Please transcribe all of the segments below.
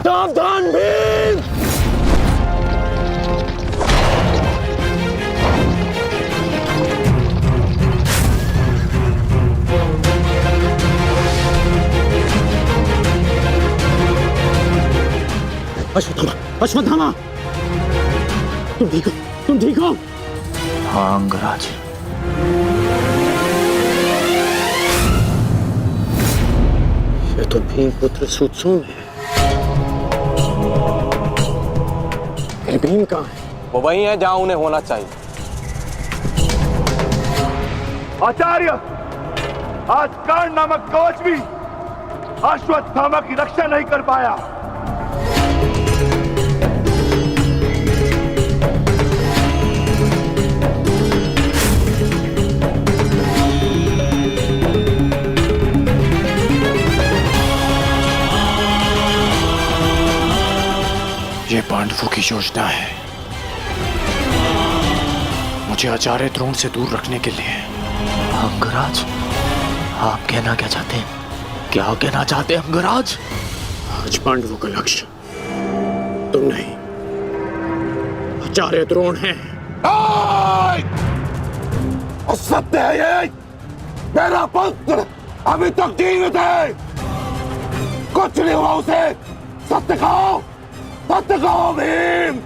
सावधान भीम! अश्वत्थामा, अश्वत्थामा, तुम ठीक हो? तुम ठीक हो? हाँ अंगराज। ये तो भीम पुत्र सूत्सोम है। फिर भीम कहाँ है? वो वही है जहां उन्हें होना चाहिए। आचार्य, आज कर्ण नामक कवच भी अश्वत्थामा की रक्षा नहीं कर पाया। ये पांडवों की योजना है, मुझे आचार्य द्रोण से दूर रखने के लिए। अंगराज, आप कहना क्या चाहते हैं? क्या कहना चाहते हैं अंगराज? आज पांडवों का लक्ष्य तुम नहीं, आचार्य द्रोण है। सत्य है ये, मेरा पुत्र अभी तक जीवित है, कुछ नहीं हुआ उसे। सत्य कहो, सत्य कहो भीम।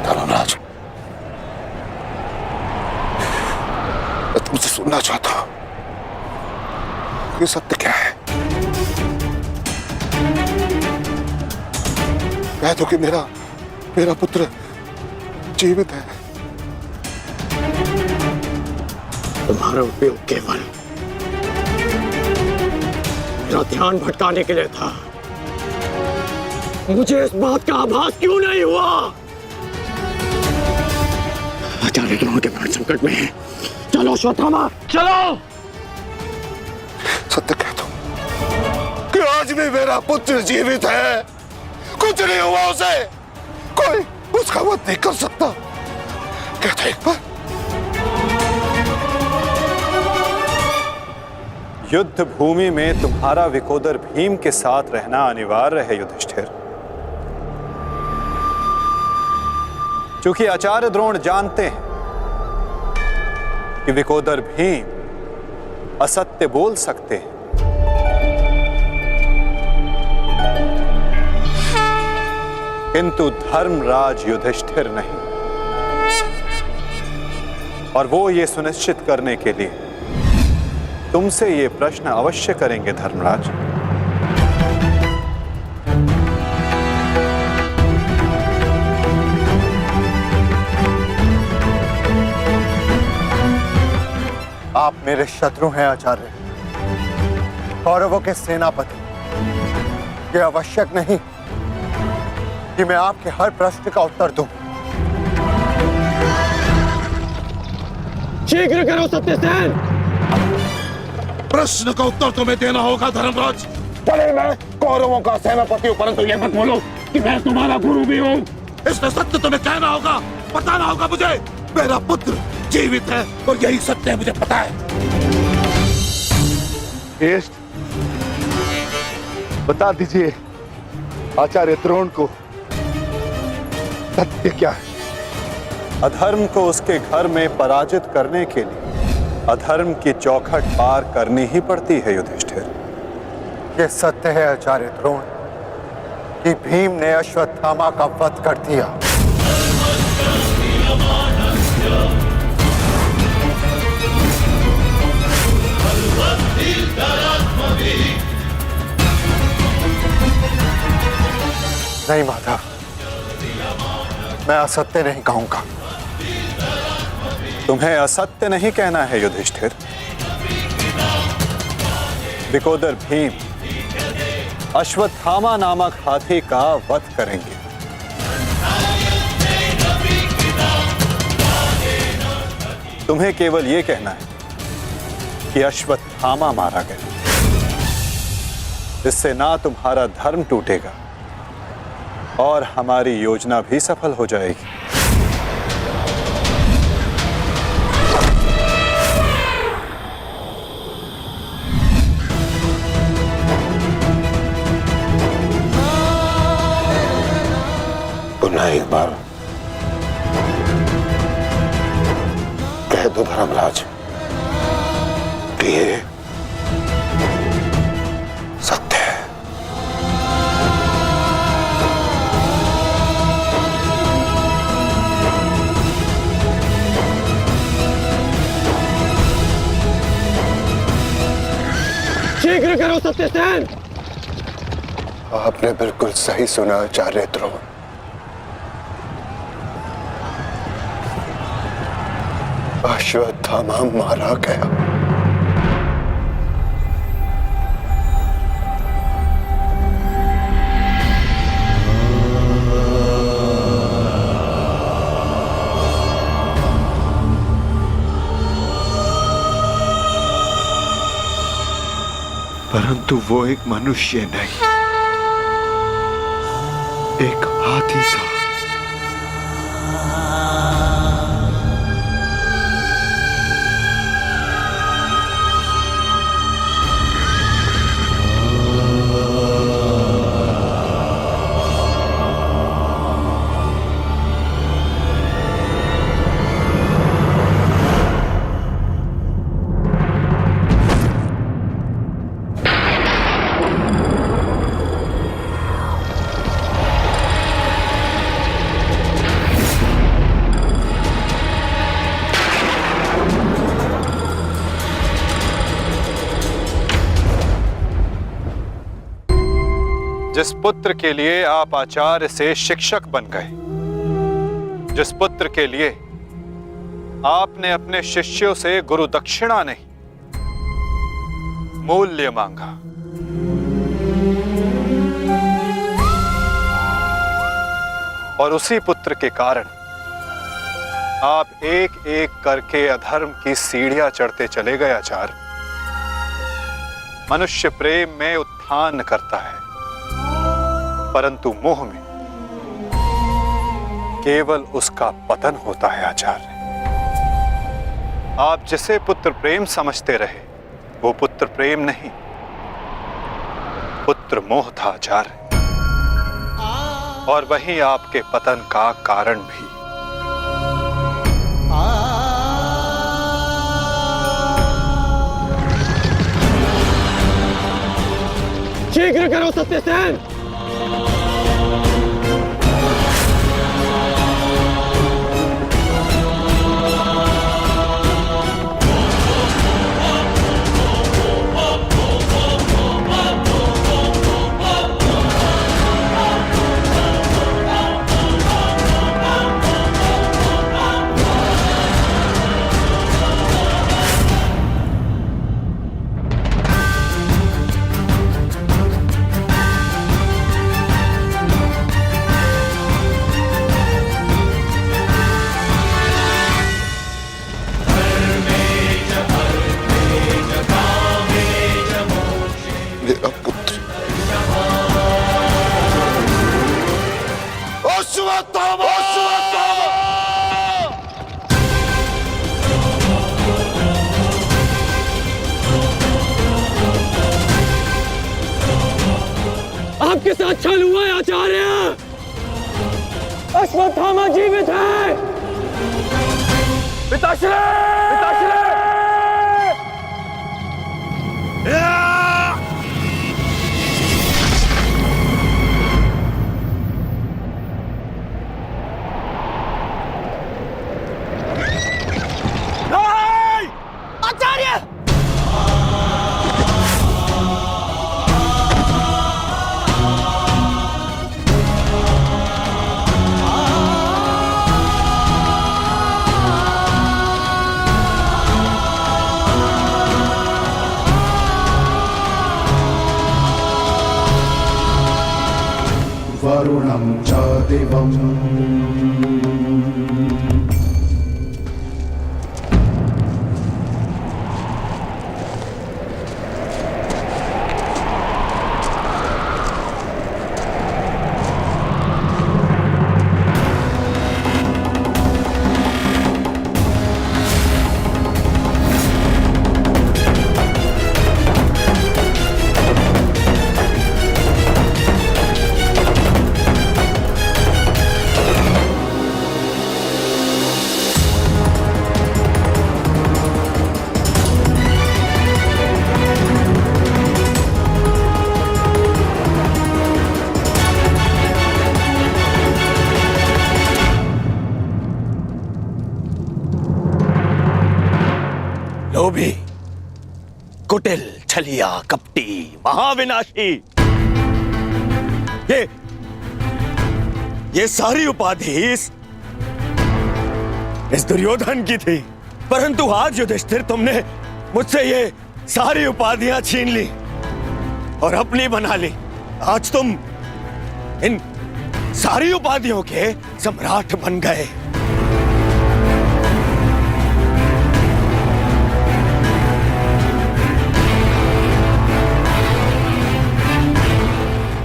धर्मराज, मैं तुमसे सुनना चाहता हूं, ये सत्य क्या है? कह दो कि मेरा पुत्र जीवित है। तुम्हारा उपयोग केवल मेरा ध्यान भटकाने के लिए था। मुझे इस बात का आभास क्यों नहीं हुआ? आचार्य द्रोण के प्राण संकट में है। चलो अश्वत्थामा, चलो। सत्य कह दो कि आज भी मेरा पुत्र जीवित है, कुछ नहीं हुआ उसे, कोई उसका वध नहीं कर सकता। कह दो एक बार। युद्ध भूमि में तुम्हारा विकोदर भीम के साथ रहना अनिवार्य है युधिष्ठिर, क्योंकि आचार्य द्रोण जानते हैं कि विकोदर भीम असत्य बोल सकते हैं, किंतु धर्मराज युधिष्ठिर नहीं। और वो ये सुनिश्चित करने के लिए तुमसे ये प्रश्न अवश्य करेंगे धर्मराज। आप मेरे शत्रु हैं आचार्य, कौरवों के सेनापति। यह आवश्यक नहीं कि मैं आपके हर प्रश्न का उत्तर दूं। शीघ्र करो सत्यसेन। प्रश्न का उत्तर तुम्हें देना होगा धर्मराज। भले मैं कौरवों का सेनापति हूं, परंतु यह मत बोलो कि मैं तुम्हारा गुरु भी हूं। इसलिए सत्य तुम्हें कहना होगा, बताना होगा मुझे। मेरा पुत्र जीवित है और यही सत्य है, मुझे पता है। बता दीजिए आचार्य द्रोण को सत्य क्या है? अधर्म को उसके घर में पराजित करने के लिए अधर्म की चौखट पार करनी ही पड़ती है युधिष्ठिर। यह सत्य है आचार्य द्रोण कि भीम ने अश्वत्थामा का वध कर दिया। नहीं माधव, मैं असत्य नहीं कहूंगा। तुम्हें असत्य नहीं कहना है युधिष्ठिर। विकोदर भीम अश्वत्थामा नामक हाथी का वध करेंगे। तुम्हें केवल यह कहना है कि अश्वत्थामा मारा गया। इससे ना तुम्हारा धर्म टूटेगा और हमारी योजना भी सफल हो जाएगी। पुनः एक बार कह दो धर्मराज कि ये सत्य है। शीघ्र करो सत्यसेन। आपने बिल्कुल सही सुना आचार्य द्रोण। अश्वत्थामा मारा गया। परंतु वो एक मनुष्य नहीं, एक हाथी था। जिस पुत्र के लिए आप आचार्य से शिक्षक बन गए, जिस पुत्र के लिए आपने अपने शिष्यों से गुरु दक्षिणा नहीं मूल्य मांगा, और उसी पुत्र के कारण आप एक एक करके अधर्म की सीढ़ियां चढ़ते चले गए। आचार्य मनुष्य प्रेम में उत्थान करता है, परंतु मोह में केवल उसका पतन होता है। आचार्य आप जिसे पुत्र प्रेम समझते रहे वो पुत्र प्रेम नहीं, पुत्र मोह था आचार्य, और वही आपके पतन का कारण भी। शीघ्र करो सत्यसेन। आपके साथ छल हुआ है आचार्य। अश्वत्थामा जीवित है। पिताश्री! पिताश्री! आचार्य! वरुणं च दिवम् कुटिल, छलिया, कपटी, महाविनाशी, ये सारी उपाधि इस दुर्योधन की थी। परंतु आज युधिष्ठिर तुमने मुझसे ये सारी उपाधियां छीन ली और अपनी बना ली। आज तुम इन सारी उपाधियों के सम्राट बन गए।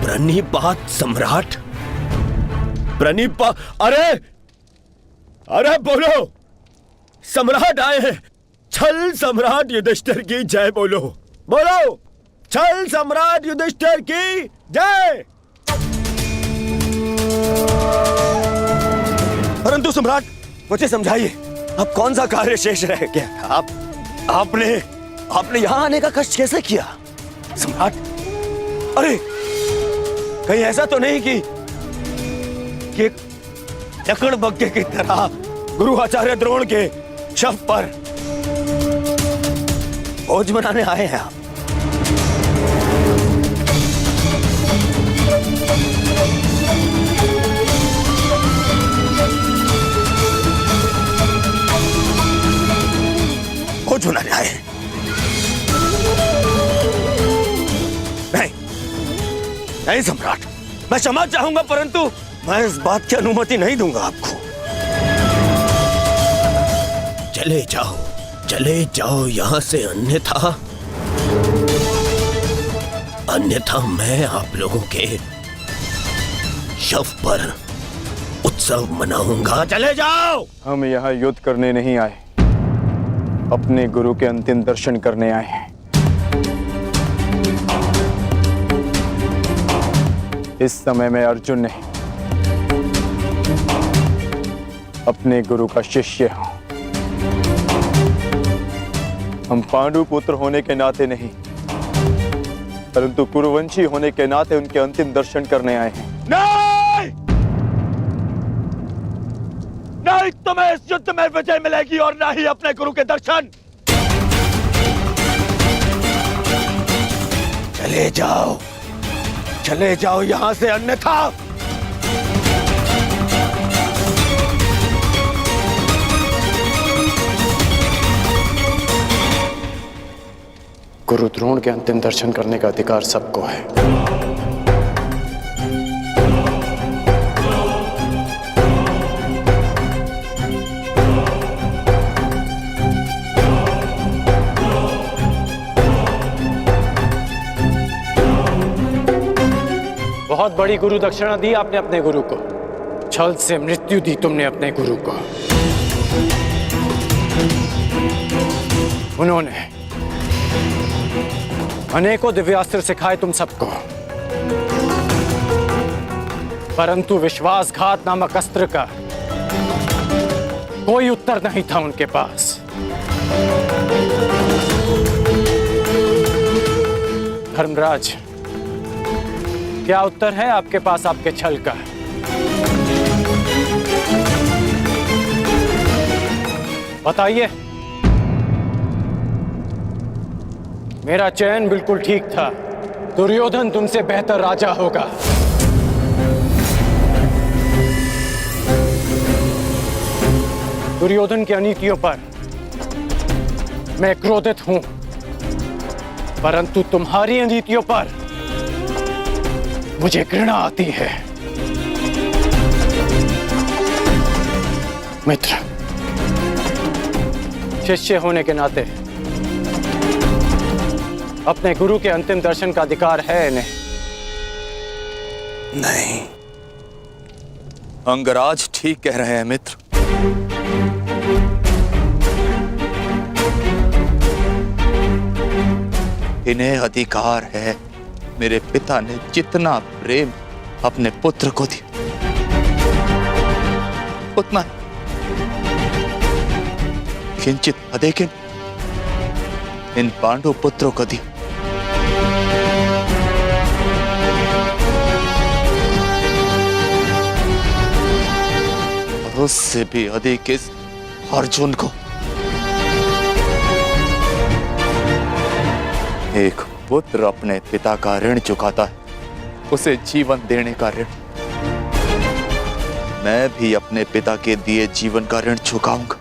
प्रणिपात सम्राट, अरे बोलो, सम्राट आए हैं। छल सम्राट युधिष्ठिर की जय बोलो, बोलो, छल सम्राट युधिष्ठिर की जय। परंतु सम्राट, मुझे समझाइए, अब कौन सा कार्य शेष रह गया था? आपने यहां आने का कष्ट कैसे किया सम्राट? अरे कहीं ऐसा तो नहीं कि लकड़बग्घे की तरह गुरु आचार्य द्रोण के शव पर भोज बनाने आए हैं आप? भोज बनाने आए हैं? नहीं सम्राट, मैं क्षमा चाहूंगा, परंतु मैं इस बात की अनुमति नहीं दूंगा आपको। चले जाओ यहां से, अन्यथा मैं आप लोगों के शव पर उत्सव मनाऊंगा। चले जाओ। हम यहाँ युद्ध करने नहीं आए, अपने गुरु के अंतिम दर्शन करने आए हैं। इस समय में अर्जुन नहीं, अपने गुरु का शिष्य हूं। हम पांडु पुत्र होने के नाते नहीं, परंतु कुरुवंशी होने के नाते उनके अंतिम दर्शन करने आए हैं। नहीं तुम्हें इस युद्ध में विजय मिलेगी और ना ही अपने गुरु के दर्शन। चले जाओ यहां से, अन्यथा गुरु द्रोण के अंतिम दर्शन करने का अधिकार सबको है। बहुत बड़ी गुरु दक्षिणा दी आपने अपने गुरु को, छल से मृत्यु दी तुमने अपने गुरु को। उन्होंने अनेकों दिव्यास्त्र सिखाए तुम सबको, परंतु विश्वासघात नामक अस्त्र का कोई उत्तर नहीं था उनके पास। धर्मराज, क्या उत्तर है आपके पास आपके छल का? बताइए। मेरा चयन बिल्कुल ठीक था, दुर्योधन तुमसे बेहतर राजा होगा। दुर्योधन की अनीतियों पर मैं क्रोधित हूं, परंतु तुम्हारी अनीतियों पर मुझे घृणा आती है। मित्र, शिष्य होने के नाते अपने गुरु के अंतिम दर्शन का अधिकार है नहीं। अंगराज ठीक कह रहे हैं मित्र। इन्हें अधिकार है। मेरे पिता ने जितना प्रेम अपने पुत्र को दिया, उतना किंचित अधिक इन पांडु पुत्रों को दिया। उससे भी अधिक इस अर्जुन को। एक पुत्र अपने पिता का ऋण चुकाता है, उसे जीवन देने का ऋण। मैं भी अपने पिता के दिए जीवन का ऋण चुकाऊंगा,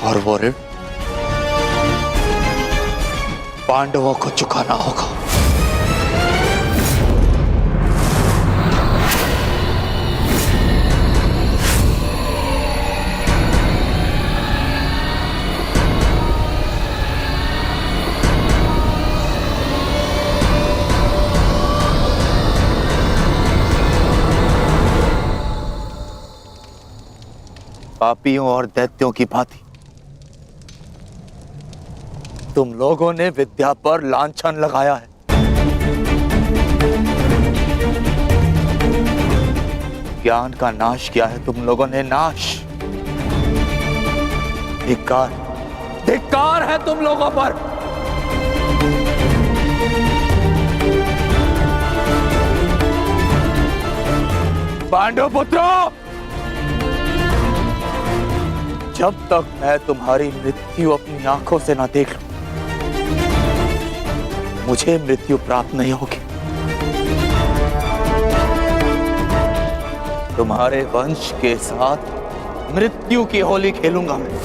और वो ऋण पांडवों को चुकाना होगा। पापियों और दैत्यों की भांति तुम लोगों ने विद्या पर लांछन लगाया है। ज्ञान का नाश किया है तुम लोगों ने, नाश। धिक्कार, धिक्कार है तुम लोगों पर। पांडव पुत्रों, जब तक मैं तुम्हारी मृत्यु अपनी आंखों से ना देख लूं, मुझे मृत्यु प्राप्त नहीं होगी। तुम्हारे वंश के साथ मृत्यु की होली खेलूंगा मैं।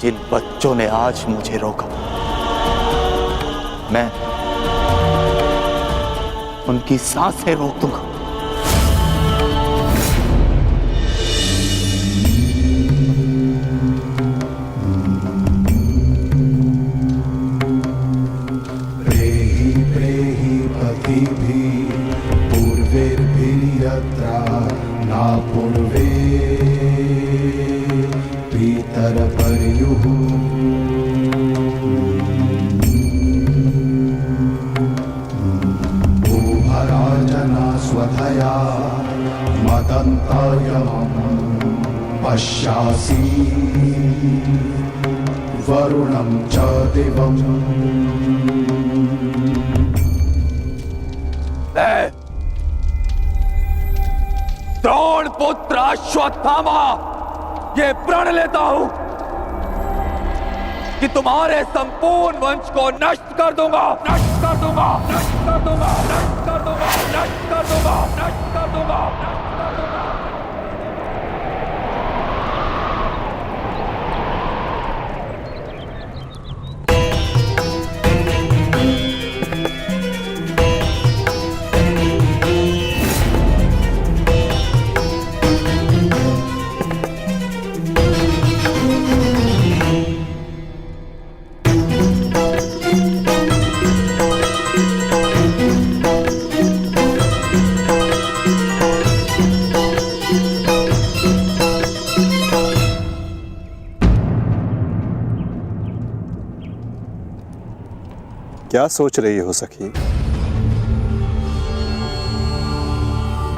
जिन बच्चों ने आज मुझे रोका, मैं उनकी सांसें रोक दूंगा। पश्यासि वरुणं च दिवम्। द्रोण पुत्र अश्वत्थामा, ये प्रण लेता हूं कि तुम्हारे संपूर्ण वंश को नष्ट कर दूंगा, नष्ट कर दूंगा, नष्ट कर दूंगा, नष्ट कर दूंगा, नष्ट कर दूंगा, नष्ट कर दूंगा, नष्ट कर दूंगा। क्या सोच रही हो सखी?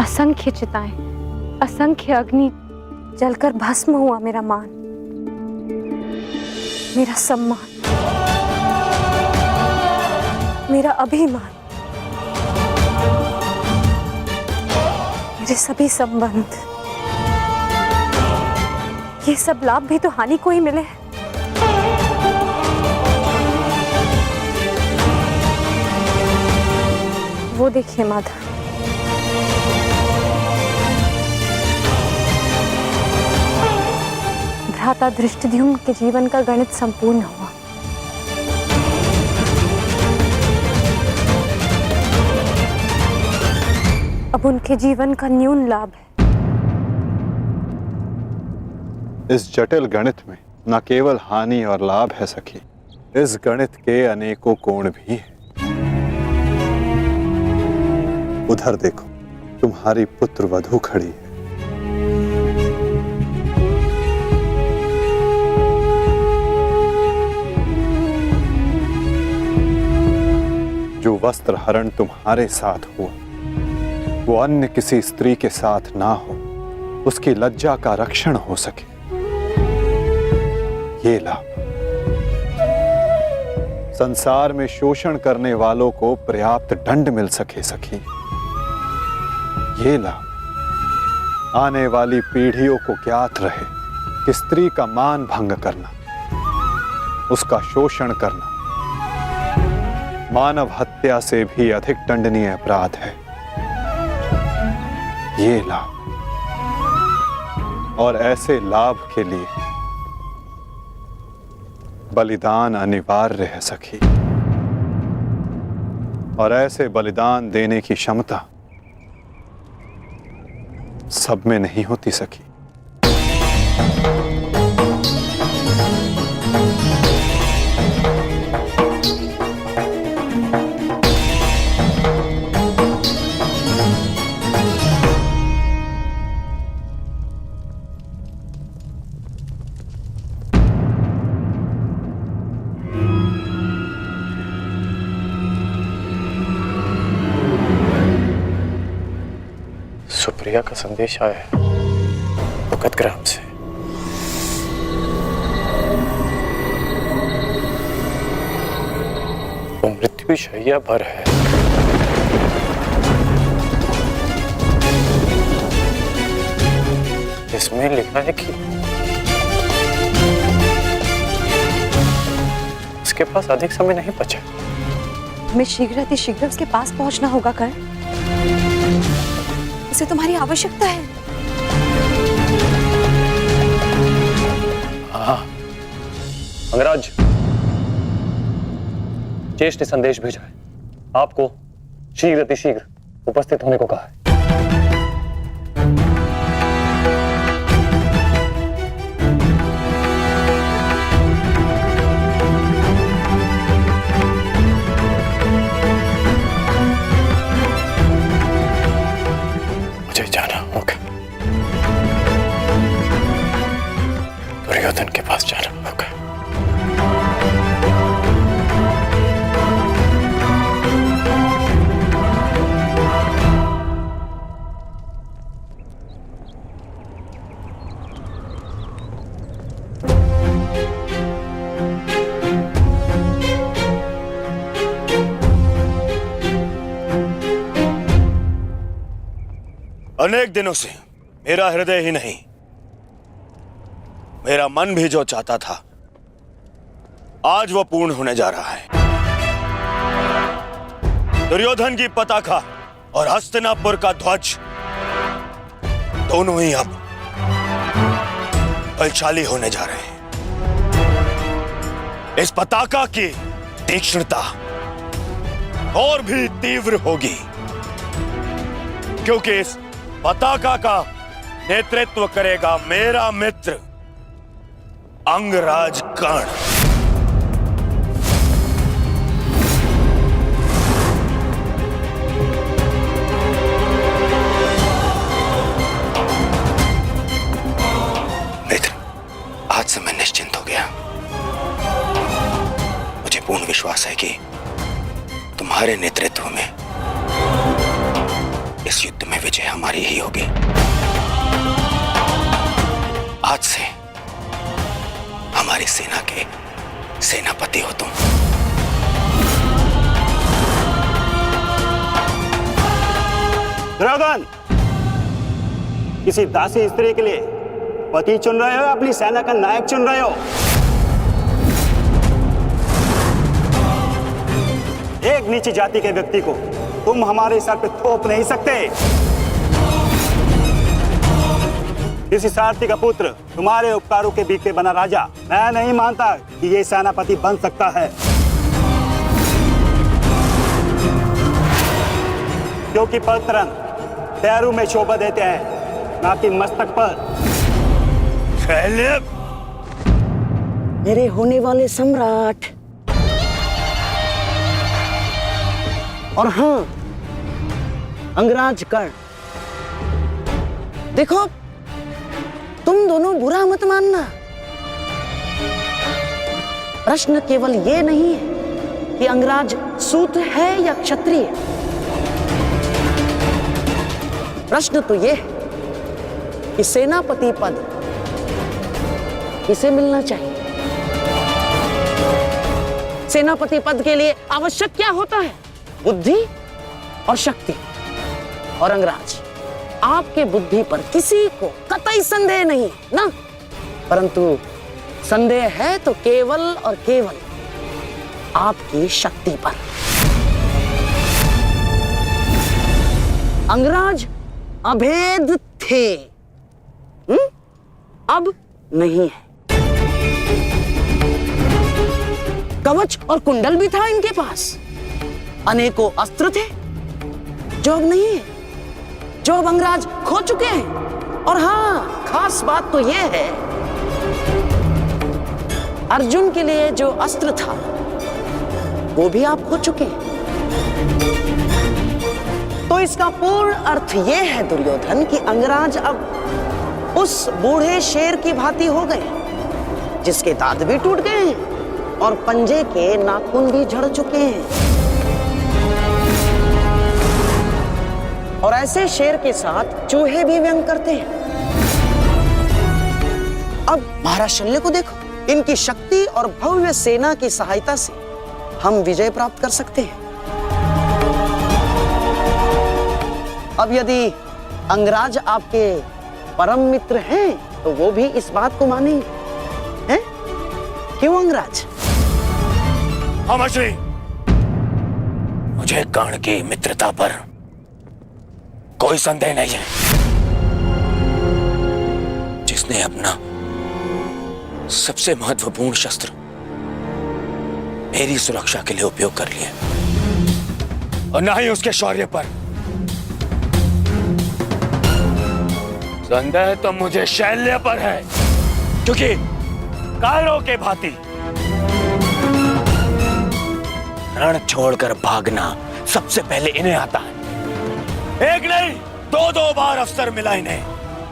असंख्य चिताएं, असंख्य अग्नि जलकर भस्म हुआ मेरा मान, मेरा सम्मान, मेरा अभिमान, मेरे सभी संबंध, ये सब लाभ भी तो हानि को ही मिले हैं। वो देखिए माधव, भ्राता धृष्टद्युम्न के जीवन का गणित संपूर्ण हुआ। अब उनके जीवन का न्यून लाभ है। इस जटिल गणित में न केवल हानि और लाभ है सखी, इस गणित के अनेकों कोण भी हैं। उधर देखो, तुम्हारी पुत्र वधू खड़ी है। जो वस्त्र हरण तुम्हारे साथ हुआ, वो अन्य किसी स्त्री के साथ ना हो, उसकी लज्जा का रक्षण हो सके, ये लाभ। संसार में शोषण करने वालों को पर्याप्त दंड मिल सके सखी, ये लाभ। आने वाली पीढ़ियों को ज्ञात रहे कि स्त्री का मान भंग करना उसका शोषण करना मानव हत्या से भी अधिक दंडनीय अपराध है। ये लाभ, और ऐसे लाभ के लिए बलिदान अनिवार्य है सखी। और ऐसे बलिदान देने की क्षमता सब में नहीं होती सखी। सुप्रिया का संदेश आया है भगतग्राम से। वो मृत्यु शैया पर है। इसमें लिखा है कि उसके पास अधिक समय नहीं बचा। हमें शीघ्र उसके पास पहुंचना होगा कर्ण। उसे तुम्हारी आवश्यकता है। हाँ अंगराज, ज्येष्ठ ने संदेश भेजा है, आपको शीघ्र उपस्थित होने को कहा है। मुझे जाना होगा, दुर्योधन के पास जाना होगा। अनेक दिनों से मेरा हृदय ही नहीं, मेरा मन भी जो चाहता था, आज वो पूर्ण होने जा रहा है। दुर्योधन की पताका और हस्तिनापुर का ध्वज दोनों ही अब बलशाली होने जा रहे हैं। इस पताका की तीक्ष्णता और भी तीव्र होगी, क्योंकि इस पताका का नेतृत्व करेगा मेरा मित्र अंगराज कर्ण। मित्र, आज से मैं निश्चिंत हो गया। मुझे पूर्ण विश्वास है कि तुम्हारे नेतृत्व में इस युद्ध में विजय हमारी ही होगी। आज से हमारी सेना के सेनापति हो तुम। दुर्योधन, किसी दासी स्त्री के लिए पति चुन रहे हो, अपनी सेना का नायक चुन रहे हो? एक नीची जाति के व्यक्ति को तुम हमारे सर पे थोप नहीं सकते। किसी सारथी का पुत्र तुम्हारे उपकारों के बीच में बना राजा मैं नहीं मानता कि ये सेनापति बन सकता है, क्योंकि पलतरन पैरों में शोभा देते हैं, ना कि मस्तक पर। मेरे होने वाले सम्राट, और हाँ अंगराज कर्ण, देखो तुम दोनों बुरा मत मानना। प्रश्न केवल ये नहीं है कि अंगराज सूत्र है या क्षत्रिय। प्रश्न तो ये है कि सेनापति पद किसे मिलना चाहिए। सेनापति पद के लिए आवश्यक क्या होता है? बुद्धि और शक्ति। और अंगराज, आपके बुद्धि पर किसी को कतई संदेह नहीं ना, परंतु संदेह है तो केवल और केवल आपकी शक्ति पर। अंगराज अभेद थे, अब नहीं है। कवच और कुंडल भी था इनके पास, अनेकों अस्त्र थे जो अब नहीं है, जो अब अंगराज खो चुके हैं। और हाँ, खास बात तो यह है, अर्जुन के लिए जो अस्त्र था वो भी आप खो चुके हैं। तो इसका पूर्ण अर्थ यह है दुर्योधन कि अंगराज अब उस बूढ़े शेर की भांति हो गए जिसके दांत भी टूट गए हैं और पंजे के नाखून भी झड़ चुके हैं। और ऐसे शेर के साथ चूहे भी व्यंग करते हैं। अब महाराज शल्य को देखो, इनकी शक्ति और भव्य सेना की सहायता से हम विजय प्राप्त कर सकते हैं। अब यदि अंगराज आपके परम मित्र हैं तो वो भी इस बात को मानेंगे, हैं? क्यों अंगराज? हाँ श्री, मुझे कर्ण की मित्रता पर कोई संदेह नहीं है। जिसने अपना सबसे महत्वपूर्ण शस्त्र मेरी सुरक्षा के लिए उपयोग कर लिया, और ना ही उसके शौर्य पर। संदेह तो मुझे शैल्य पर है, क्योंकि कालों के भांति रण छोड़कर भागना सबसे पहले इन्हें आता है। एक नहीं, दो बार अवसर मिला इन्हें,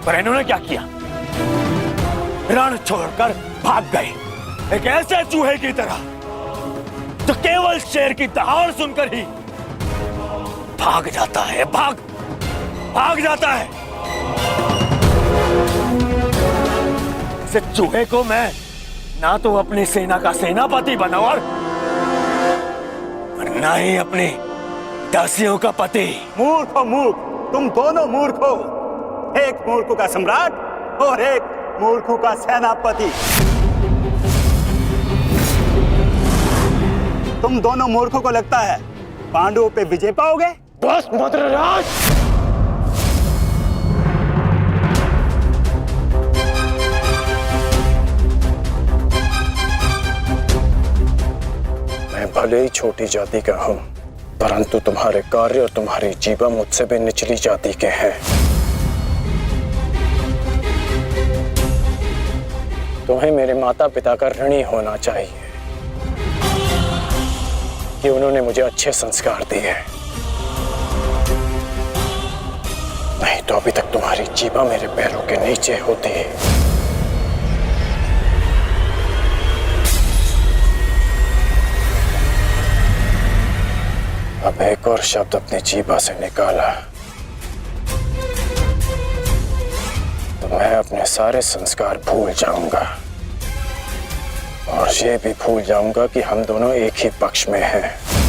पर इन्होंने क्या किया? रण छोड़कर भाग गए, एक ऐसे चूहे की तरह तो केवल शेर की दहाड़ सुनकर ही भाग जाता है, भाग जाता है। इस चूहे को मैं ना तो अपनी सेना का सेनापति बनाऊं और ना ही अपनी दासियों का पति। मूर्ख हो मूर्ख, तुम दोनों मूर्ख हो। एक मूर्ख का सम्राट और एक मूर्ख का सेनापति। तुम दोनों मूर्खों को लगता है पांडवों पे विजय पाओगे? बस मद्रराज, मैं भले ही छोटी जाति का हूं, परंतु तुम्हारे कार्य और तुम्हारी जीवा मुझसे भी निचली जाति के हैं। तुम्हें मेरे माता पिता का ऋणी होना चाहिए कि उन्होंने मुझे अच्छे संस्कार दिए, नहीं तो अभी तक तुम्हारी जीवा मेरे पैरों के नीचे होती है। अब एक और शब्द अपनी जीभा से निकाला तो मैं अपने सारे संस्कार भूल जाऊंगा, और ये भी भूल जाऊंगा कि हम दोनों एक ही पक्ष में हैं।